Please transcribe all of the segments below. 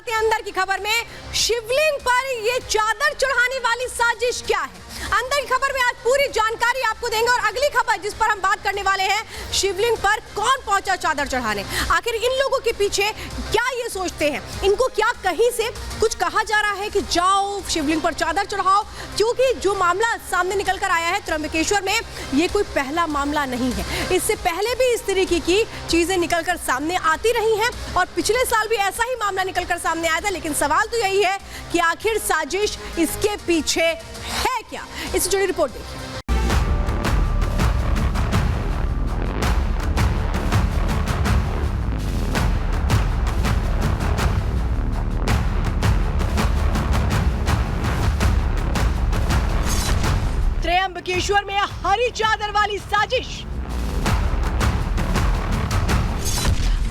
जाते हैं अंदर की खबर में। शिवलिंग पर ये चादर चढ़ाने वाली साजिश क्या है, अंदर की खबर में आज पूरी जानकारी आपको देंगे। और अगली खबर जिस पर हम बात करने वाले हैं, शिवलिंग पर कौन पहुंचा चादर चढ़ाने, आखिर इन लोगों के पीछे क्या ये सोचते हैं, इनको क्या कहीं से कुछ कहा जा रहा है कि जाओ शिवलिंग पर चादर चढ़ाओ? क्योंकि जो मामला सामने निकल कर आया है त्र्यंबकेश्वर में, ये कोई पहला मामला नहीं है। इससे पहले भी इस तरीके की चीजें निकलकर सामने आती रही हैं और पिछले साल भी ऐसा ही मामला निकलकर सामने आया था। लेकिन सवाल तो यही है कि आखिर साजिश इसके पीछे है क्या? इससे जुड़ी रिपोर्ट देखिए। त्र्यंबकेश्वर में हरी चादर वाली साजिश,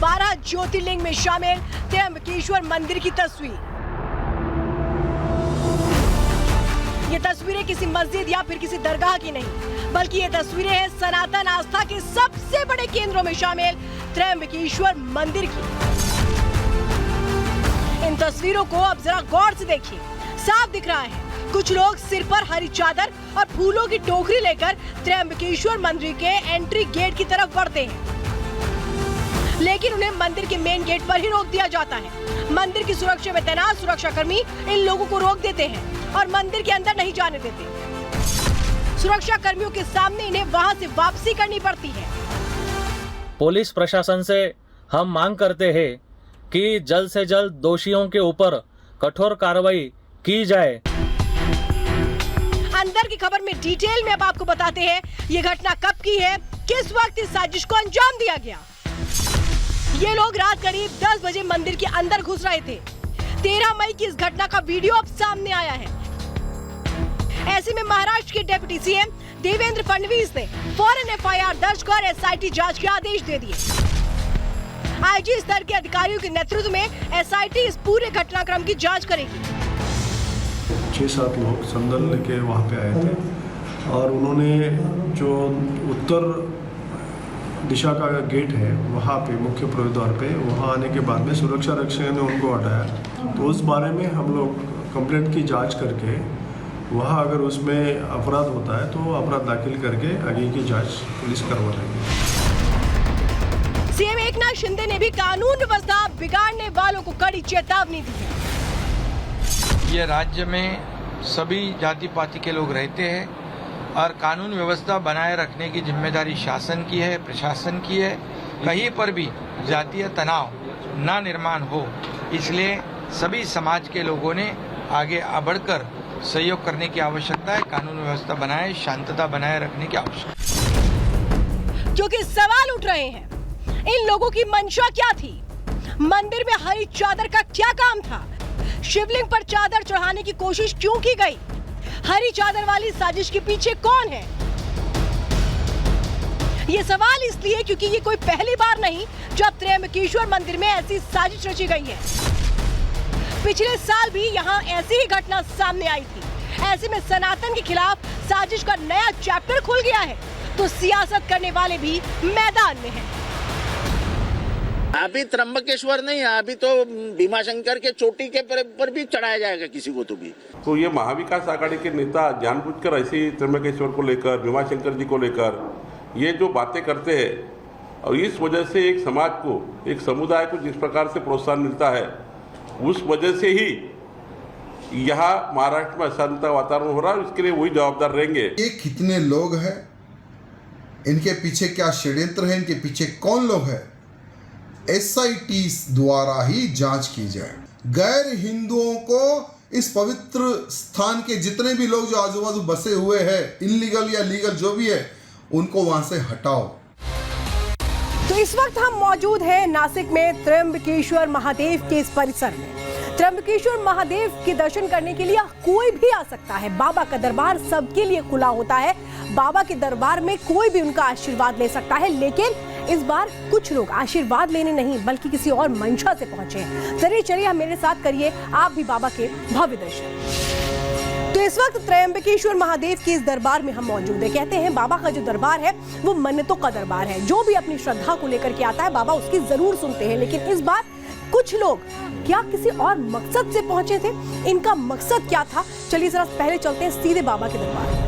12 ज्योतिर्लिंग में शामिल त्र्यंबकेश्वर मंदिर की तस्वीर। ये तस्वीरें किसी मस्जिद या फिर किसी दरगाह की नहीं, बल्कि ये तस्वीरें हैं सनातन आस्था के सबसे बड़े केंद्रों में शामिल त्र्यंबकेश्वर मंदिर की। इन तस्वीरों को अब जरा गौर से देखिए। साफ दिख रहा है कुछ लोग सिर पर हरी चादर और फूलों की टोकरी लेकर त्र्यंबकेश्वर मंदिर के एंट्री गेट की तरफ बढ़ते हैं, लेकिन उन्हें मंदिर के मेन गेट पर ही रोक दिया जाता है। मंदिर की सुरक्षा में तैनात सुरक्षाकर्मी इन लोगों को रोक देते हैं और मंदिर के अंदर नहीं जाने देते। सुरक्षा कर्मियों के सामने इन्हें वहां से वापसी करनी पड़ती है। पुलिस प्रशासन से हम मांग करते हैं कि जल्द से जल्द दोषियों के ऊपर कठोर कार्रवाई की जाए। अंदर की खबर में डिटेल में अब आपको बताते हैं ये घटना कब की है, किस वक्त इस साजिश को अंजाम दिया गया। ये लोग रात करीब 10 बजे मंदिर के अंदर घुस रहे थे। 13 मई की इस घटना का वीडियो अब सामने आया है। ऐसे में महाराष्ट्र के डिप्टी सीएम देवेंद्र फडणवीस ने फौरन FIR दर्ज कर SIT जांच के आदेश दे दिए। IG स्तर के अधिकारियों के नेतृत्व में SIT इस पूरे घटनाक्रम की जांच करेगी। 6-7 लोग संदल लेके वहाँ पे आए थे और उन्होंने जो उत्तर दिशा का गेट है वहाँ पे मुख्य प्रवेश द्वार पे वहाँ आने के बाद में सुरक्षा रक्षक ने उनको हटाया। तो उस बारे में हम लोग कंप्लेंट की जांच करके वहाँ अगर उसमें अपराध होता है तो अपराध दाखिल करके आगे की जांच पुलिस करवा लेगी। सीएम एकनाथ शिंदे ने भी कानून व्यवस्था बिगाड़ने वालों को कड़ी चेतावनी दी है। ये राज्य में सभी जाति पाति के लोग रहते हैं और कानून व्यवस्था बनाए रखने की जिम्मेदारी शासन की है, प्रशासन की है। कहीं पर भी जातीय तनाव न निर्माण हो, इसलिए सभी समाज के लोगों ने आगे बढ़कर सहयोग करने की आवश्यकता है। कानून व्यवस्था बनाए, शांतता बनाए रखने की आवश्यकता है। क्योंकि सवाल उठ रहे हैं, इन लोगों की मंशा क्या थी? मंदिर में हरी चादर का क्या काम था? शिवलिंग पर चादर चढ़ाने की कोशिश क्यों की गई? हरी चादर वाली साजिश के पीछे कौन है? ये सवाल इसलिए क्योंकि ये कोई पहली बार नहीं जब त्र्यंबकेश्वर मंदिर में ऐसी साजिश रची गई है। पिछले साल भी यहाँ ऐसी ही घटना सामने आई थी। ऐसे में सनातन के खिलाफ साजिश का नया चैप्टर खुल गया है, तो सियासत करने वाले भी मैदान में हैं। अभी त्र्यंबकेश्वर नहीं है, अभी तो भीमाशंकर के चोटी के पर भी चढ़ाया जाएगा किसी को तो भी। तो ये महाविकास आघाड़ी के नेता जानबूझकर ऐसे त्र्यंबकेश्वर को लेकर, भीमाशंकर जी को लेकर ये जो बातें करते हैं और इस वजह से एक समाज को, एक समुदाय को जिस प्रकार से प्रोत्साहन मिलता है, उस वजह से ही यहाँ महाराष्ट्र में अशांत वातावरण हो रहा है। इसके लिए वही जवाबदार रहेंगे। ये कितने लोग हैं, इनके पीछे क्या षड्यंत्र है, इनके पीछे कौन लोग हैं, SIT द्वारा ही जांच की जाए। गैर हिंदुओं को इस पवित्र स्थान के जितने भी लोग जो आजू बाजू बसे हुए हैं, इनलीगल या लीगल जो भी है, उनको वहां से हटाओ। तो इस वक्त हम मौजूद हैं नासिक में त्र्यंबकेश्वर महादेव के इस परिसर में। त्र्यंबकेश्वर महादेव के दर्शन करने के लिए कोई भी आ सकता है। बाबा का दरबार सबके लिए खुला होता है। बाबा के दरबार में कोई भी उनका आशीर्वाद ले सकता है, लेकिन इस बार कुछ लोग आशीर्वाद लेने नहीं बल्कि किसी और मंशा से पहुंचे हैं। चलिए आप मेरे साथ करिए आप भी बाबा के भव्य दर्शन। तो इस वक्त त्र्यंबकेश्वर महादेव के इस दरबार में हम मौजूद हैं। कहते हैं बाबा का जो दरबार है वो मन्नतों का दरबार है। जो भी अपनी श्रद्धा को लेकर के आता है बाबा उसकी जरूर सुनते हैं, लेकिन इस बार कुछ लोग क्या किसी और मकसद से पहुंचे थे? इनका मकसद क्या था? चलिए जरा पहले चलते हैं सीधे बाबा के दरबार।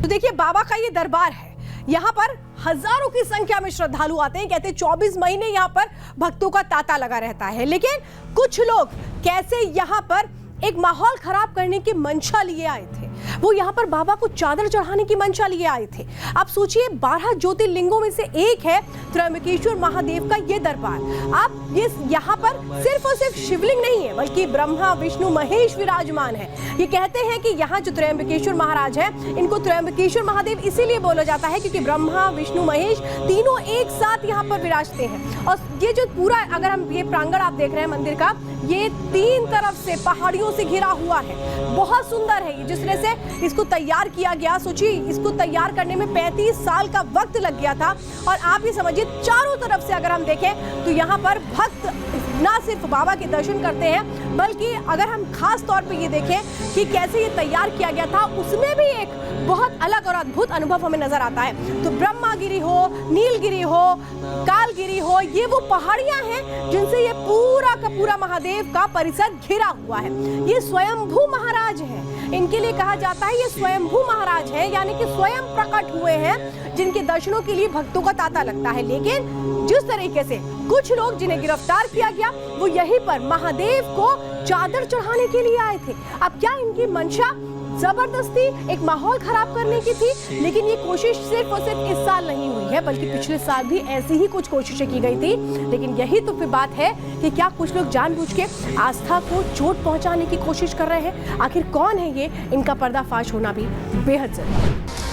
तो देखिए बाबा का ये दरबार है, यहाँ पर हजारों की संख्या में श्रद्धालु आते हैं। कहते हैं 24 महीने यहाँ पर भक्तों का तांता लगा रहता है। लेकिन कुछ लोग कैसे यहाँ पर एक माहौल खराब करने की मंशा लिए आए थे। वो यहाँ पर बाबा को चादर चढ़ाने की मंशा लिए आए थे। आप सोचिए 12 ज्योतिर्लिंगों में से एक है त्र्यंबकेश्वर महादेव का ये दरबार। आप ये यहाँ पर सिर्फ और सिर्फ शिवलिंग नहीं है बल्कि ब्रह्मा विष्णु महेश विराजमान है। ये कहते हैं कि यहाँ जो त्र्यंबकेश्वर महाराज है इनको त्र्यंबकेश्वर महादेव इसीलिए बोला जाता है क्योंकि ब्रह्मा विष्णु महेश तीनों एक साथ यहाँ पर विराजते हैं। और ये जो पूरा अगर हम ये प्रांगण आप देख रहे हैं मंदिर का, ये 3 तरफ से पहाड़ियों से घिरा हुआ है। बहुत सुंदर है ये। जिस तरह से इसको तैयार किया गया, सोचिए इसको तैयार करने में 35 साल का वक्त लग गया था। और आप ये समझिए चारों तरफ से अगर हम देखें तो यहाँ पर भक्त ना सिर्फ बाबा के दर्शन करते हैं बल्कि अगर हम खास तौर पे ये देखें कि कैसे ये तैयार किया गया था, उसमें भी एक बहुत अलग और अद्भुत अनुभव हमें नजर आता है। तो ब्रह्मागिरी हो, नीलगिरी हो, कालगिरी हो, ये वो पहाड़ियां हैं जिनसे ये पूरा का पूरा महादेव का परिसर घिरा हुआ है। ये स्वयंभू महाराज है, इनके लिए कहा जाता है ये स्वयंभू महाराज है, यानी कि स्वयं प्रकट हुए हैं जिनके दर्शनों के लिए भक्तों का तांता लगता है। लेकिन जिस तरीके से कुछ लोग जिन्हें गिरफ्तार किया गया वो यहीं पर महादेव को चादर चढ़ाने के लिए आए थे। अब क्या इनकी मंशा जबरदस्ती एक माहौल खराब करने की थी? लेकिन ये कोशिश सिर्फ और सिर्फ इस साल नहीं हुई है बल्कि पिछले साल भी ऐसी ही कुछ कोशिशें की गई थी। लेकिन यही तो फिर बात है कि क्या कुछ लोग जानबूझ के आस्था को चोट पहुंचाने की कोशिश कर रहे हैं? आखिर कौन है ये? इनका पर्दाफाश होना भी बेहद जरूरी है।